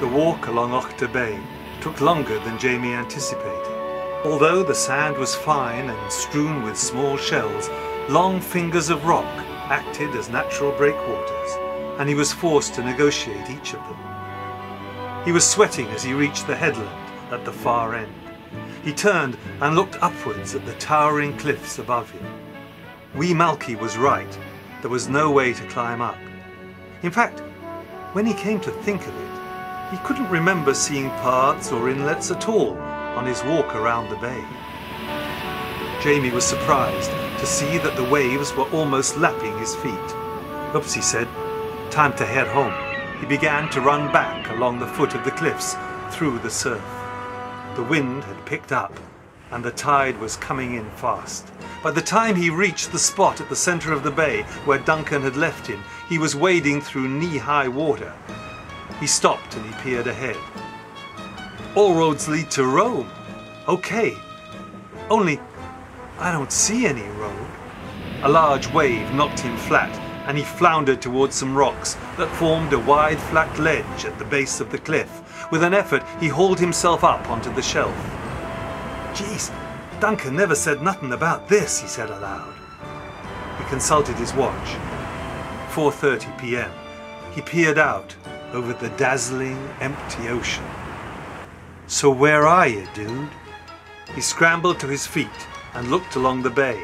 The walk along Ochter Bay took longer than Jamie anticipated. Although the sand was fine and strewn with small shells, long fingers of rock acted as natural breakwaters, and he was forced to negotiate each of them. He was sweating as he reached the headland at the far end. He turned and looked upwards at the towering cliffs above him. Wee Malky was right. There was no way to climb up. In fact, when he came to think of it, he couldn't remember seeing paths or inlets at all on his walk around the bay. Jamie was surprised to see that the waves were almost lapping his feet. "Oops," he said. "Time to head home." He began to run back along the foot of the cliffs through the surf. The wind had picked up and the tide was coming in fast. By the time he reached the spot at the centre of the bay where Duncan had left him, he was wading through knee-high water. He stopped and he peered ahead. All roads lead to Rome. Okay. Only I don't see any road. A large wave knocked him flat and he floundered towards some rocks that formed a wide flat ledge at the base of the cliff. With an effort, he hauled himself up onto the shelf. "Geez, Duncan never said nothing about this," he said aloud. He consulted his watch. 4:30 p.m. He peered out over the dazzling, empty ocean. "So where are you, dude?" He scrambled to his feet and looked along the bay.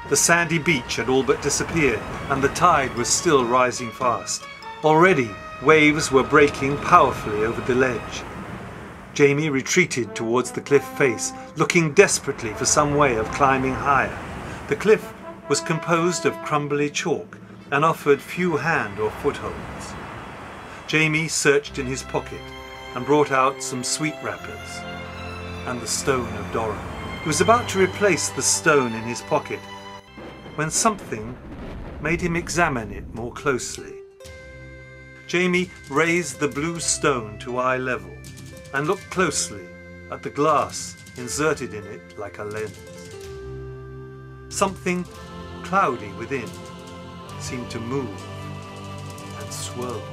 The sandy beach had all but disappeared and the tide was still rising fast. Already, waves were breaking powerfully over the ledge. Jamie retreated towards the cliff face, looking desperately for some way of climbing higher. The cliff was composed of crumbly chalk and offered few hand or footholds. Jamie searched in his pocket and brought out some sweet wrappers and the stone of Doran. He was about to replace the stone in his pocket when something made him examine it more closely. Jamie raised the blue stone to eye level and looked closely at the glass inserted in it like a lens. Something cloudy within seemed to move and swirl.